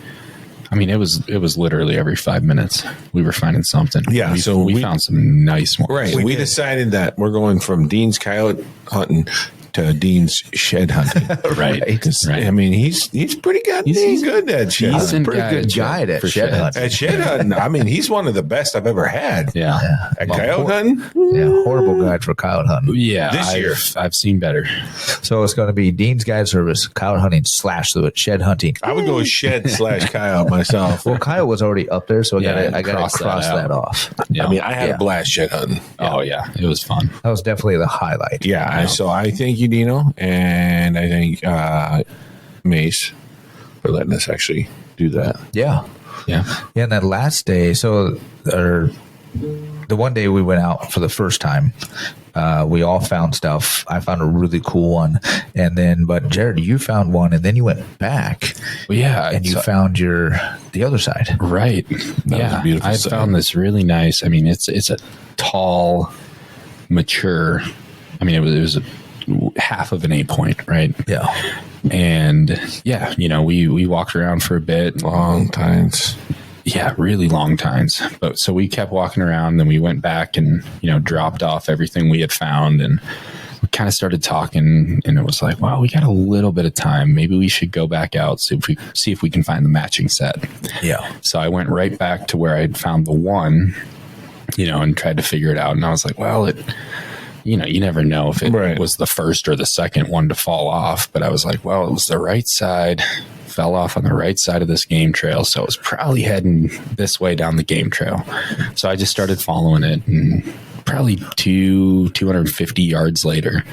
I mean, it was literally every 5 minutes we were finding something. Yeah, We, so we we- found some nice ones. Right. We decided that we're going from Dean's coyote hunting to Dean's shed hunting. Right. 'Cause, Right. I mean, he's pretty He's good at shed hunting. decent Pretty guy good at guide at for shed sheds. hunting. At shed hunting, I mean, he's one of the best I've ever had. Yeah. At coyote hunting, Yeah, horrible guide for coyote hunting. Yeah. This year. I've seen better. So it's going to be Dean's Guide Service, coyote hunting / shed hunting. I would go shed / coyote myself. Well, coyote was already up there, so Yeah, I got cross to that cross out. that off. Yeah. I mean, I had Yeah. a blast shed hunting. Oh yeah. It was fun. That was definitely the highlight. Yeah, so I thank you, Dino, and I thank Mace for letting us actually do that. Yeah. Yeah. Yeah, and that last day, the one day we went out for the first time, we all found stuff. I found a really cool one. But Jared, you found one, and then you went back. Well, yeah. And you found the other side. Right. was a beautiful I side. found this really nice. I mean, it's a tall, mature. I mean, it was half of an 8-point, right? Yeah. And yeah, we walked around for a bit. Long times. Yeah, really long times. But so we kept walking around, then we went back and, dropped off everything we had found, and we kind of started talking, and it was like, wow, we got a little bit of time. Maybe we should go back out, see if we can find the matching set. Yeah. So I went right back to where I'd found the one, and tried to figure it out. And I was like, well, you never know if it was the first or the second one to fall off. But I was like, well, it was the right side, fell off on the right side of this game trail. So it was probably heading this way down the game trail. So I just started following it, and probably 250 yards later,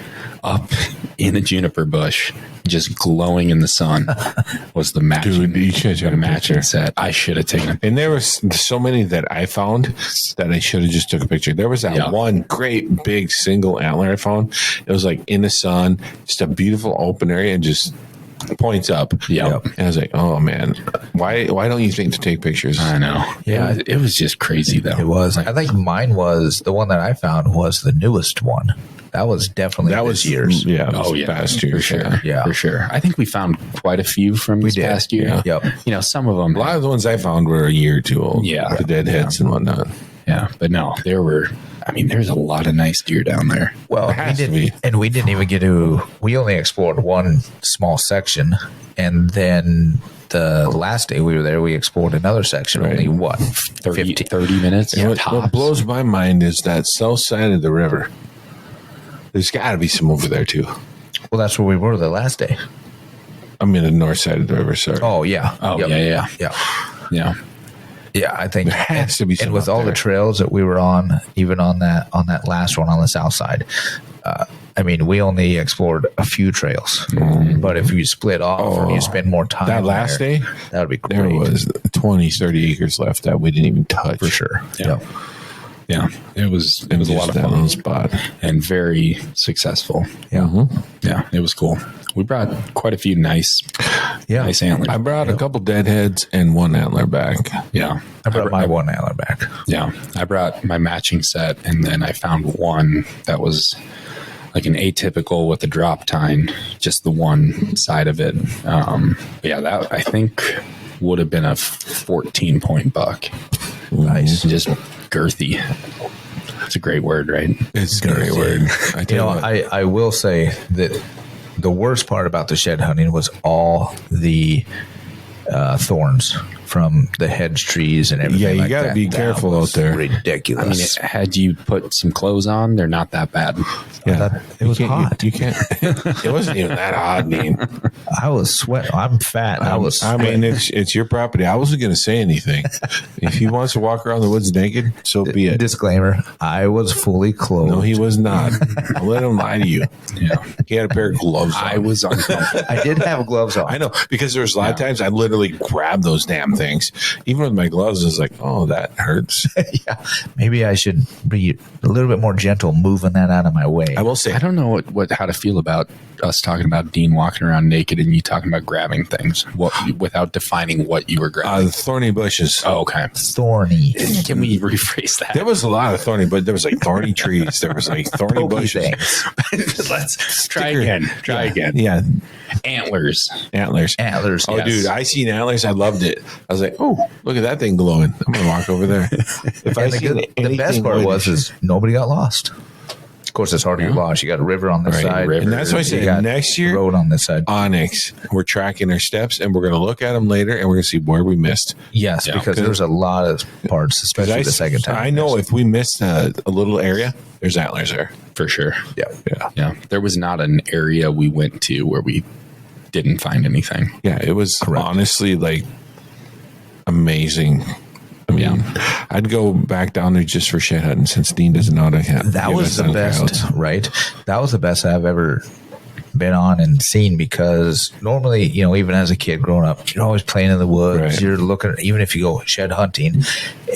up in a juniper bush, just glowing in the sun, was the matching, Dude, you should have matching set. I should have taken a picture. And there was so many that I found that I should have just took a picture. There was that one great big single antler I found. It was like in the sun, just a beautiful open area, and just points up. Yeah. And I was like, oh man, why don't you think to take pictures? I know. Yeah, it was just crazy though. It was. I think mine was the one that I found was the newest one. That was definitely this year's. Yeah. Oh yeah, past year for sure. Yeah. For sure. I think we found quite a few from this past year. Yeah. Yep. Some of them. A lot of the ones I found were a year or two old. Yeah. The deadheads and whatnot. Yeah, but no, there's a lot of nice deer down there. Well, we didn't even get to. We only explored one small section, and then the last day we were there, we explored another section. Only what 30 minutes. And what blows my mind is that south side of the river. There's got to be some over there too. Well, that's where we were the last day. I mean, the north side of the river. Sorry. Oh yeah. Oh yeah. Yeah, I think there has to be some. And with up all there. the trails that we were on, even on that last one on the south side, we only explored a few trails. But if you split off or you spend more time that last day, that would be great. there was 20, 30 acres left that we didn't even touch. For sure. Yeah. Yeah, it was a lot of that fun one spot. and very successful. Yeah. Yeah, it was cool. We brought quite a few nice antlers. I brought a couple deadheads and one antler back. Yeah, I brought my one antler back. Yeah, I brought my matching set, and then I found one that was like an atypical with a drop tine, just the one side of it. That I think would have been a 14-point buck. Nice. Just girthy. It's a great word, right? It's a great word. I will say that the worst part about the shed hunting was all the thorns from the hedge trees and everything. Yeah, you like got to that. be That careful was out there. Ridiculous. Had you put some clothes on, they're not that bad. Yeah, it was hot. You can't. It wasn't even that hot, Dean. I was sweating. I'm fat. I was. I mean, it's your property. I wasn't going to say anything. If he wants to walk around the woods naked, so be it. Disclaimer: I was fully clothed. No, he was not. I'll let him lie to you. Yeah, He had a pair of gloves on. I was uncomfortable. I did have gloves on. I know, because there's a lot of times I literally grab those damn things. Even with my gloves, it's like, oh, that hurts. Yeah, maybe I should be a little bit more gentle, moving that out of my way. I will say, I don't know how to feel about us talking about Dean walking around naked and you talking about grabbing things without defining what you were grabbing. thorny bushes. Oh, okay. Thorny. Can we rephrase that? There was a lot of thorny, but there was like thorny trees. There was like thorny Pokey bushes. things. Let's try again. Try again. Yeah, Antlers. antlers. Antlers. Oh, Yes. dude, I seen antlers. I loved it. I was like, oh, look at that thing glowing. I'm gonna walk over there. If I And see the best part is nobody got lost. Of course, it's hard to get lost. You got a river on this Right, side, and that's why I You said got next year, road on this side. onyx. We're tracking our steps, and we're gonna look at them later, and we're gonna see where we missed. Yes, because there's a lot of parts, especially the second time. I know if we missed a little area, there's antlers there. For sure. Yeah. Yeah. There was not an area we went to where we didn't find anything. Yeah, it was honestly like amazing. I mean, I'd go back down there just for shit hunting since Dean doesn't know how to have. That was the best, right? That was the best I've ever been on and seen, because normally, even as a kid growing up, you're always playing in the woods. Right. You're looking, even if you go shed hunting,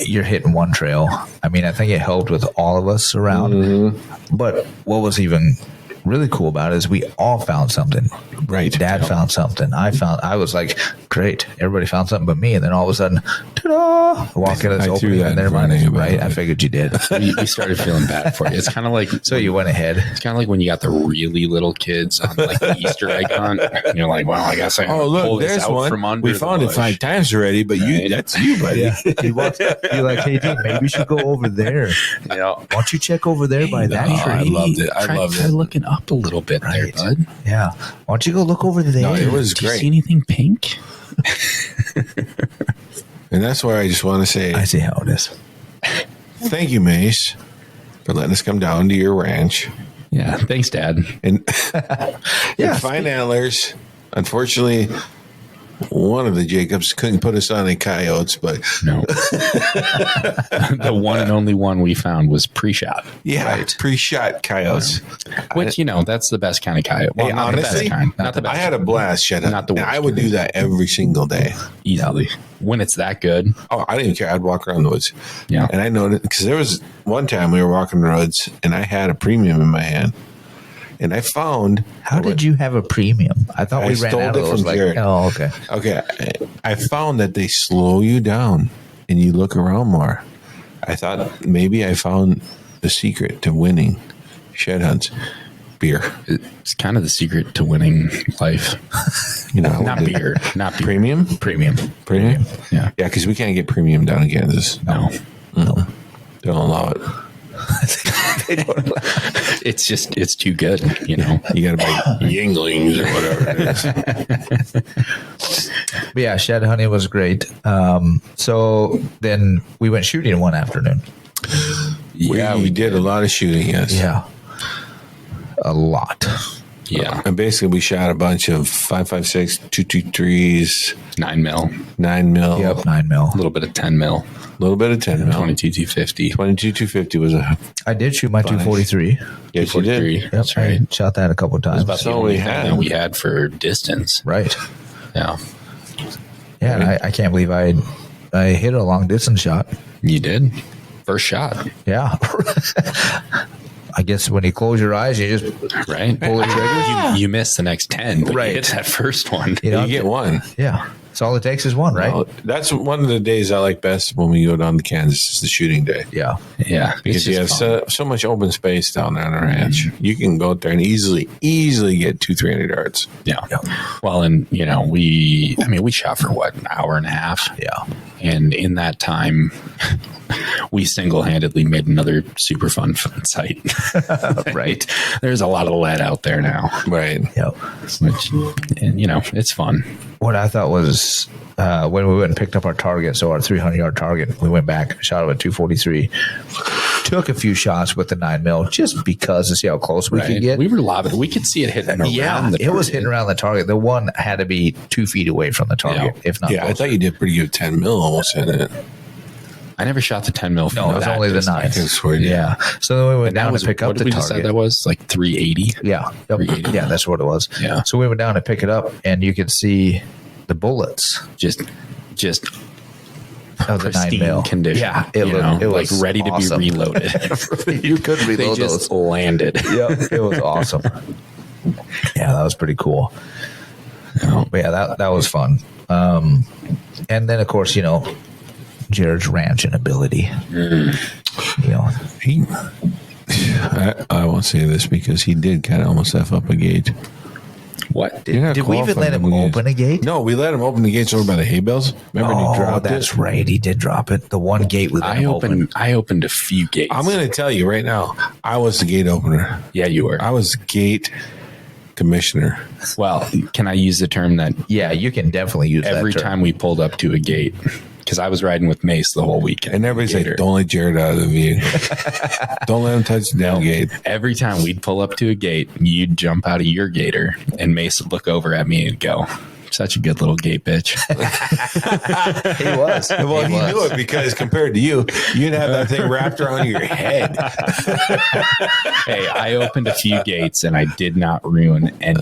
you're hitting one trail. I mean, I think it helped with all of us around. Mm-hmm. But what was even really cool about it is we all found something. Right. Dad found something. I was like, great. Everybody found something but me. And then all of a sudden, ta-da! Walk in this opening and they're mine. Right. I figured you did. We started feeling bad for you. It's kind of like, so you went ahead. It's kind of like when you got the really little kids on like the Easter egg hunt. And you're like, well, I guess I oh, look, pull this there's out one. from under we the found bush. it 5 times already, but that's you, buddy. Yeah. You're like, hey, dude, maybe you should go over there. Yeah. Why don't you check over there by that tree? I loved it. I loved Try it. looking up a little bit there, bud. Yeah. Why don't you go look over there? No, it was Do you great. see anything pink? And that's where I just want to say I see how it is. thank you, Mace, for letting us come down to your ranch Yeah. Thanks, Dad. and, Yeah. and find antlers. Unfortunately, one of the Jacobs couldn't put us on any coyotes, but No. The one and only one we found was pre-shot. yeah, pre-shot coyotes. Which, that's the best kind of coyote. Well, Hey, not honestly, the best kind. Not the best. I had a blast. Shut up. Not the And worst. I would do that every single day. Easily. When it's that good. Oh, I didn't even care. I'd walk around the woods. Yeah. And I noticed, because there was one time we were walking the roads and I had a premium in my hand. And I found. How did you have a premium? I thought I we ran stole out it of those. from Jared. Oh, okay. Okay. I found that they slow you down and you look around more. I thought maybe I found the secret to winning shed hunts. Beer. It's kind of the secret to winning life. Not beer. Not beer. Premium? Premium. Premium? Yeah. Yeah, because we can't get premium down in Kansas. No. Don't allow it. It's too good, You got to buy Yinglings or whatever it is. But yeah, shed hunting was great. So then we went shooting one afternoon. Yeah, we did a lot of shooting, yes. Yeah. A lot. Yeah. And basically, we shot a bunch of 5.56, 223s, 9 mil. 9 mil, Yep. 9 mil. A little bit of 10 mil. a little bit of 10 mil. 22 250. 22 250 was a. I did shoot my 243. Yes, you did. Yep, That's right. I shot that a couple of times. That's So the only we thing had- that we had for distance. Right. Yeah. Yeah, and I can't believe I hit a long distance shot. You did. First shot. Yeah. I guess when you close your eyes, you just Right? pull the trigger. You miss the next 10, but Right. you hit that first one. You know, You get one. yeah. It's all it takes is one, right? Well, that's one of the days I like best when we go down to Kansas is the shooting day. Yeah. Yeah. Because you have so much open space down there on our ranch. You can go out there and easily get 200-300 yards. Yeah. Well, and we shot for what, an hour and a half? Yeah. And in that time, we single-handedly made another super fun site. Right. There's a lot of lead out there now, Right. Yep. which, and it's fun. What I thought was when we went and picked up our target, so our 300-yard target, we went back, shot it at 243, took a few shots with the 9 mil just because to see how close we Right. could get. We were lobbing. We could see it hitting around Yeah, the it was target. hitting around the target. The one had to be 2 feet away from the target, if not. Yeah, I closer. thought you did pretty good 10 mil almost in it. I never shot the 10 mil. No, it was only the 9. I can swear to you. Yeah. So then we went And that down was to pick what up did the we decide target. that was like 380. Yeah. Yep. 380. Yeah, that's what it was. Yeah. So we went down to pick it up, and you could see the bullets Just of the 9 pristine mil condition. Yeah, it it was like ready awesome. to be reloaded. You couldn't They reload just those. landed. Yep, it was awesome. Yeah, that was pretty cool. But yeah, that was fun. And then of course, Jared's ranching ability. He, I won't say this because he did kind of almost F up a gate. What? You're not Did we even let qualified him to win open a gate? No, we let him open the gates over by the hay bales. Remember when he dropped that's it? right. He did drop it. The one gate with I him open. opened a few gates. I'm going to tell you right now, I was the gate opener. Yeah, you were. I was the gate commissioner. Well, can I use the term that Yeah, you can definitely use every that term. time we pulled up to a gate, because I was riding with Mace the whole weekend. And everybody's Gator. like, don't let Jared out of the vehicle. Don't let him touch the damn gate. Every time we'd pull up to a gate, you'd jump out of your gator, and Mace would look over at me and go, Such a good little gay bitch. He was. Well, he knew it because compared to you, you'd have that thing wrapped around your head. Hey, I opened a few gates and I did not ruin any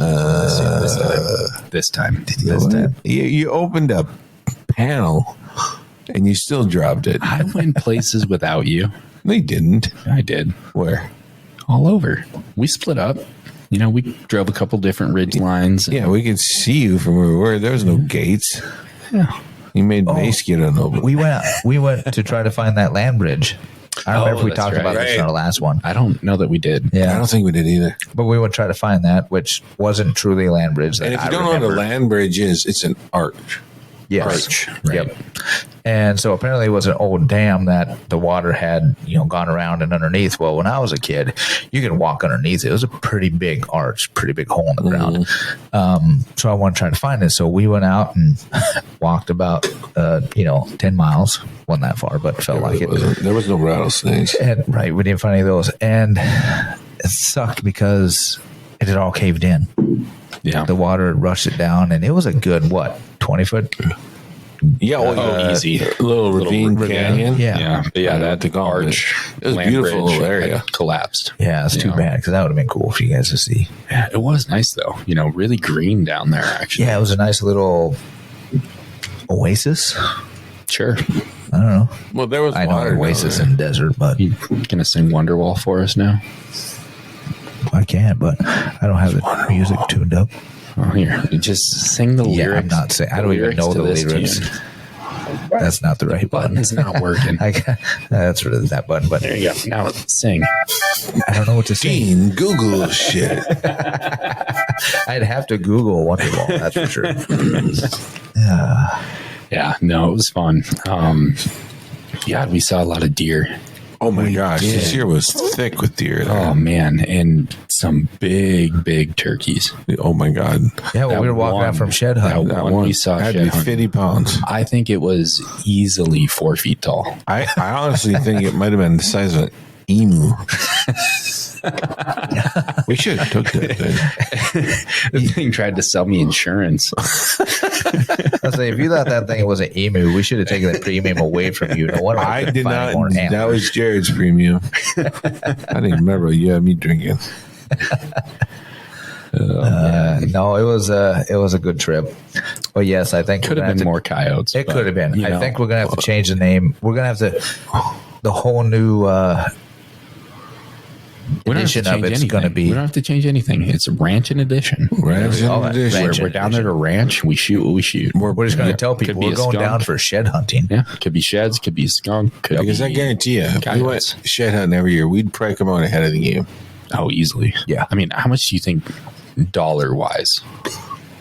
this time. You opened a panel and you still dropped it. I went places without you. No, you didn't. I did. Where? All over. We split up. You know, we drove a couple different ridge lines. Yeah, we could see you from where we were. There was no gates. Yeah. You made Mace get on over. We went to try to find that land bridge. I don't remember if we that's talked about right. this in our last one. I don't know that we did. Yeah, I don't think we did either. but we would try to find that, which wasn't truly a land bridge. That And if you I don't know what a remember. land bridge is, it's an arch. Yes. Arch. Right. Yep. And so apparently it was an old dam that the water had, gone around and underneath. Well, when I was a kid, you could walk underneath it. It was a pretty big arch, pretty big hole in the ground. So I wanted to try to find it. So we went out and walked about, 10 miles. Wasn't that far, but felt like it. There was no rattlesnakes. And right, we didn't find any of those. And it sucked because it had all caved in. Yeah. The water rushed it down, and it was a good, 20-foot? Yeah, easy. Little ravine canyon. Yeah. But yeah, that to call it. arch. It was a land beautiful bridge little area. had collapsed. Yeah, it's too bad because that would have been cool for you guys to see. Yeah, it was nice though. Really green down there actually. Yeah, it was a nice little oasis. Sure. I don't know. Well, there was I know water oasis down in the desert, but You gonna sing Wonderwall for us now? I can't. But I don't have the music tuned up. Oh, here, just sing the Yeah, lyrics. I'm not saying. I don't even lyrics know to the this lyrics. tune. That's not the right button. Button's not working. That's really that button, but There you go. Now sing. I don't know what to there. say. Dean, Google shit. I'd have to Google Wonderwall. That's for sure. Yeah, no, it was fun. Yeah, we saw a lot of deer. Oh my gosh, this year was thick with deer. There. Oh man, and some big turkeys. Oh my god, Yeah, well, That we were walking one- out from shed hunt. that one we saw had to shed be hunting. 50 pounds. I think it was easily 4 feet tall. I honestly think it might have been the size of an emu. We should have took that thing. The thing tried to sell me insurance. I was saying, if you thought that thing was an emu, we should have taken the premium away from you. No wonder I couldn't did find not. any more That antlers. was Jared's premium. I didn't remember. You had me drinking. No, it was a good trip. But yes, I think Could we're have gonna been more coyotes. It but, could have been. you I know, think we're gonna have to change the name. We're gonna have to the whole new we don't have to edition of change it's anything. gonna be. We don't have to change anything. It's a Ranchin edition. Ranchin Oh, edition. Ranchin. We're down there to ranch. We shoot what we shoot. We're just gonna tell Could people be we're a going skunk. down for shed hunting. Yeah, could be sheds, could be skunk, could Because be I guarantee you, if we went coyotes. shed hunting every year, we'd probably come out ahead of the game. Oh, easily. Yeah. I mean, how much do you think dollar wise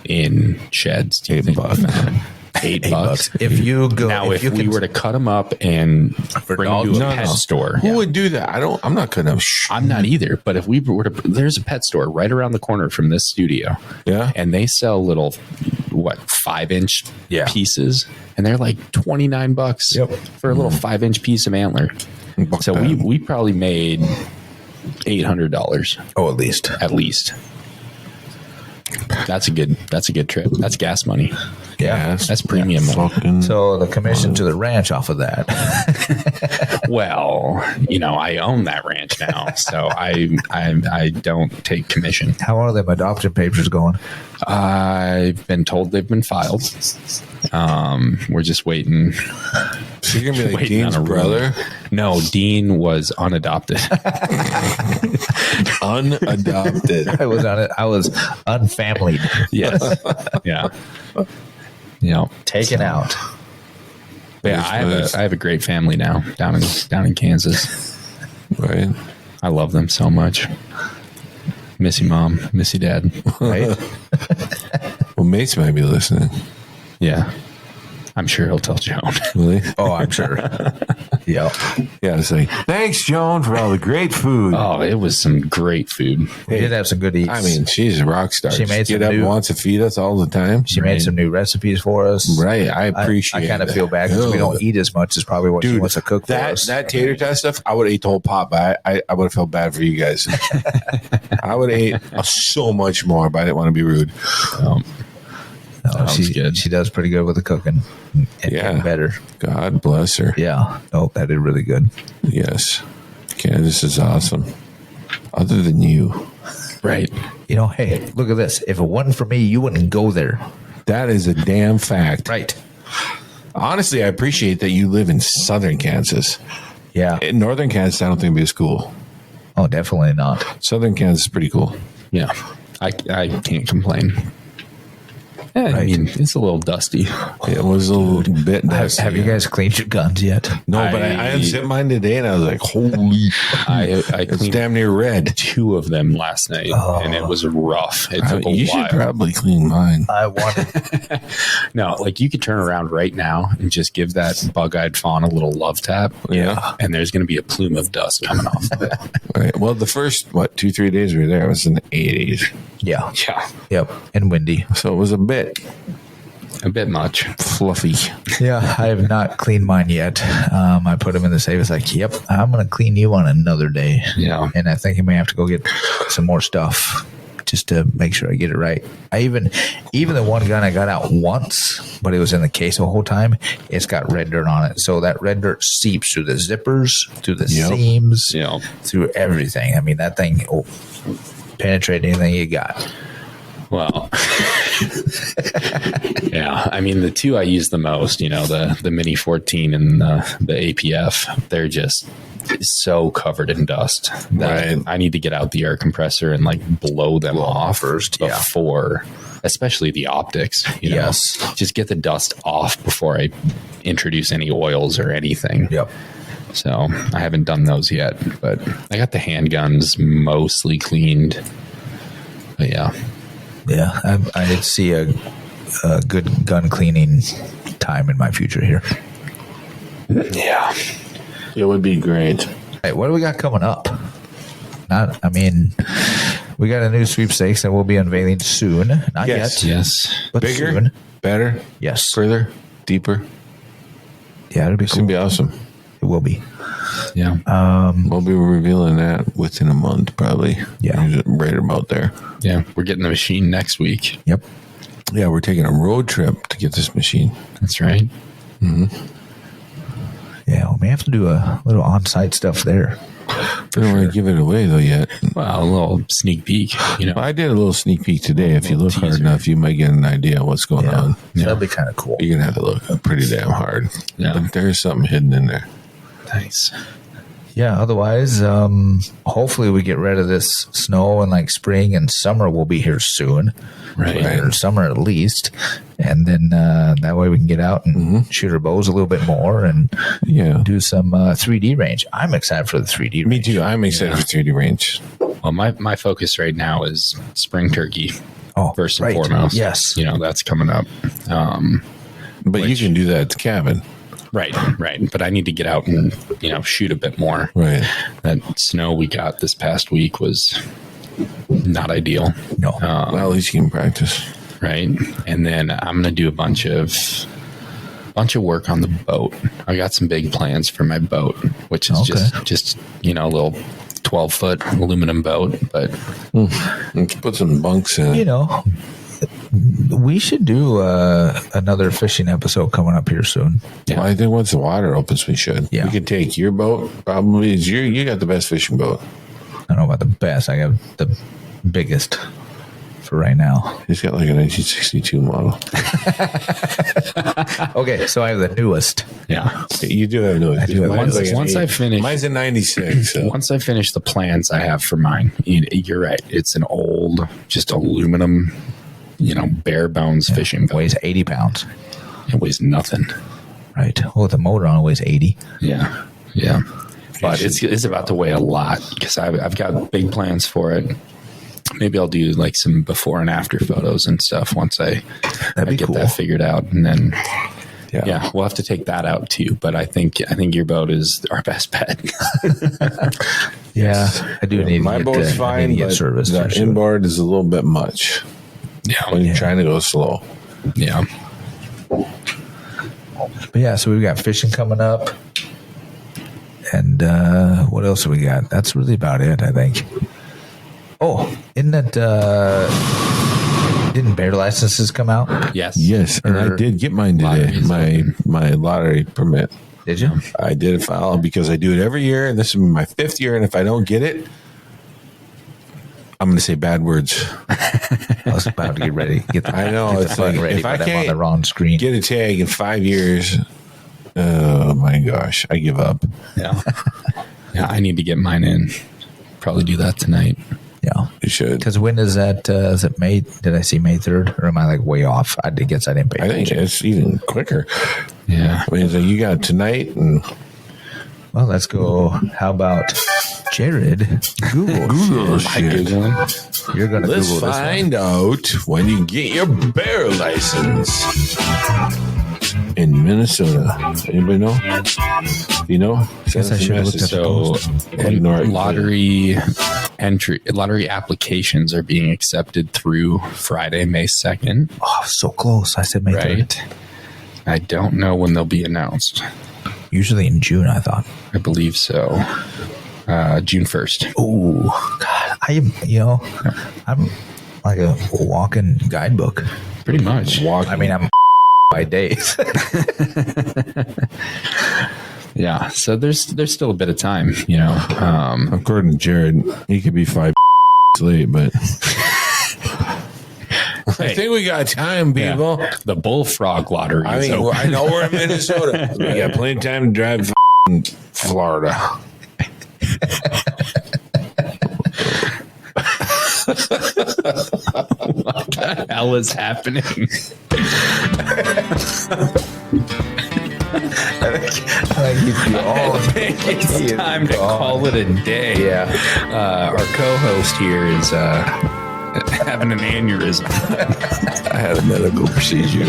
in sheds? Do you think $8. $8? If you go Now, if you we can- were to cut them up and bring them to a No, pet no. store, Who would do that? I'm not cutting up. I'm not either. But if we were to, there's a pet store right around the corner from this studio, Yeah. and they sell little 5-inch Yeah. pieces, and they're like $29 Yep. for a little 5-inch piece of antler. Buck So that. we probably made $800 at least. at least. That's a good trip. That's gas money. Yeah. That's premium money. Fucking So the commission to the ranch off of that. Well, I own that ranch now, so I don't take commission. How are them adoption papers going? I've been told they've been filed. We're just waiting. So you're gonna be like Waiting Dean's on a brother, No, Dean was unadopted. unadopted. I was on it. I was unfamilied, Yes. Yeah. taken out. But yeah, I have a great family now down in Kansas. Right. I love them so much. Miss you, Mom. Miss you, Dad. Right? Well, Mace might be listening. Yeah. I'm sure he'll tell Joan. Really? Oh, I'm sure. Yeah. Yeah. It's like, thanks, Joan, for all the great food. Oh, it was some great food. We did have some good eats. I mean, she's a rock star. She made Get some up and new- wants to feed us all the time. she made some new recipes for us. Right. I appreciate. I kind of that. feel bad because we Ugh. don't eat as much as probably what she Dude, wants to cook for us. that tater tot stuff, I would have ate the whole pot, but I would have felt bad for you guys. I would have ate so much more, but I didn't want to be rude. Sounds good. She does pretty good with the cooking. And getting better. God bless her. Yeah. Oh, that did really good. Yes. Candace is awesome. Other than you. Right. Hey, look at this. If it wasn't for me, you wouldn't go there. That is a damn fact. Right. Honestly, I appreciate that you live in southern Kansas. Yeah. In northern Kansas, I don't think it'd be as cool. Oh, definitely not. Southern Kansas is pretty cool. Yeah. I can't complain. Yeah, I Right. mean, it's a little dusty. It was a little bit dusty. Have you guys cleaned your guns yet? No, but I unzipped mine today, and I was like, holy shit. I It's cleaned damn near red. 2 of them last night, and it was rough. It took a You while. should probably clean mine. I wanted. No, like you could turn around right now and just give that bug-eyed fawn a little love tap. Yeah. And there's going to be a plume of dust coming off of it. Right. Well, the first, 2-3 days we were there, it was in the 80s. Yeah. Yeah. Yep. And windy. So it was a bit A bit much. fluffy. Yeah. I have not cleaned mine yet. I put them in the safe. It's like, yep, I'm going to clean you on another day. Yeah. And I think I may have to go get some more stuff just to make sure I get it right. I even the one gun I got out once, but it was in the case the whole time. It's got red dirt on it, so that red dirt seeps through the zippers, through the seams, Yeah. through everything. I mean, that thing will penetrate anything you got. Well, yeah. I mean, the 2 I use the most, the Mini 14 and the APF, they're just so covered in dust that Right. I need to get out the air compressor and blow them off first, before, especially the optics. Yes. Just get the dust off before I introduce any oils or anything. Yep. So I haven't done those yet, but I got the handguns mostly cleaned. But yeah. Yeah, I see a good gun cleaning time in my future here. Yeah. It would be great. Hey, what do we got coming up? We got a new sweepstakes that we'll be unveiling soon. Not Yes. yet, Yes. but Bigger, soon. better, Yes. further, deeper. Yeah, it'll be It's cool. going to be awesome. It will be. Yeah. We'll be revealing that within a month, probably. Yeah. Right about there. Yeah. We're getting the machine next week. Yep. Yeah, we're taking a road trip to get this machine. That's right. Yeah, we may have to do a little on-site stuff there. I don't want to give it away, though, yet. Well, a little sneak peek, I did a little sneak peek today. If you look hard teaser. enough, you might get an idea of what's going Yeah, on. so that'd be kind of cool. You're going to have to look pretty damn hard. Yeah. But there's something hidden in there. Nice. Yeah, otherwise, hopefully we get rid of this snow and spring and summer will be here soon. Right. Or summer at least. And then that way we can get out and shoot our bows a little bit more and Yeah. do some 3D range. I'm excited for the 3D Me range. too. I'm excited for 3D range. Well, my focus right now is spring turkey, Oh, first and right. foremost. Yes. That's coming up. But you can do that at the cabin. Right. But I need to get out and, shoot a bit more. Right. That snow we got this past week was not ideal. No. Well, at least you can practice. Right. And then I'm going to do a bunch of work on the boat. I got some big plans for my boat, which is Okay. just a little 12-foot aluminum boat. But Let's put some bunks in it. We should do another fishing episode coming up here soon. Well, I think once the water opens, we should. Yeah. We could take your boat. Probably is you got the best fishing boat. I don't know about the best. I got the biggest for right now. He's got like a 1962 model. Okay, so I have the newest. yeah. You do have no. I do have Mine's no- like an Once I 8. finish- Mine's a 96. So. Once I finish the plans I have for mine, you're right. It's an old, just aluminum, bare bones fishing boat. Weighs 80 pounds. It weighs nothing. Right. Well, the motor on it weighs 80. Yeah. Yeah. But it's about to weigh a lot because I've got big plans for it. Maybe I'll do like some before and after photos and stuff once I That'd be get cool. that figured out. And then, yeah, we'll have to take that out too. But I think your boat is our best bet. Yeah, I do need My to boat's get, fine, I need to but get service. the inboard is a little bit much when you're trying to go slow. Yeah. But yeah, so we've got fishing coming up. And what else have we got? That's really about it, I think. Oh, isn't didn't bear licenses come out? Yes. Yes, and I did get mine today. My lottery permit. Did you? I did file because I do it every year, and this is my 5th year. And if I don't get it, I'm going to say bad words. I was about to get ready. I know. It's like ready, if I but I'm can't on the wrong screen. get a tag in 5 years, oh my gosh, I give up. Yeah. Yeah, I need to get mine in. Probably do that tonight. Yeah. You should. Because when is that? Is it May? Did I see May 3rd? Or am I like way off? I guess I didn't pay I think attention. it's even quicker. Yeah. I mean, it's like you got tonight, and Well, let's go. How about Jared? Google I Googling. You're going to Let's Google this one. find out when you get your bear license in Minnesota. Anybody know? Do you know? Guess I should have looked at the post. Lottery applications are being accepted through Friday, May 2nd. Oh, so close. I said May 3rd. Right. I don't know when they'll be announced. Usually in June, I thought. I believe so. June 1st. Oh, God. I'm like a walking guidebook. Pretty much. I mean, I'm by days. Yeah. So there's still a bit of time, According to Jared, he could be 5 late, but I think we got time, people. Yeah. The bullfrog lottery. I mean, I know we're in Minnesota. We got plenty of time to drive to Florida. What the hell is happening? I think It's time to call it a day. Yeah. Our co-host here is having an aneurysm. I had a medical procedure.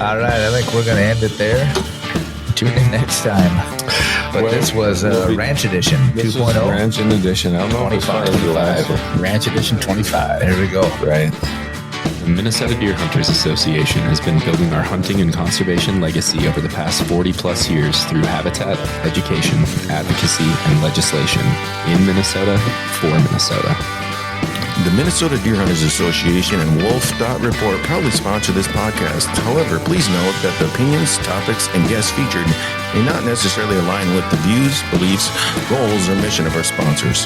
All right. I think we're going to end it there. Tune in next time. But this was Ranch Edition 2.0. This was Ranchin Edition. I don't know if it's 25. Ranch Edition 25. There we go. Right. The Minnesota Deer Hunters Association has been building our hunting and conservation legacy over the past 40 plus years through habitat, education, advocacy, and legislation in Minnesota for Minnesota. The Minnesota Deer Hunters Association and wolf.report proudly sponsor this podcast. However, please note that the opinions, topics, and guests featured may not necessarily align with the views, beliefs, goals, or mission of our sponsors.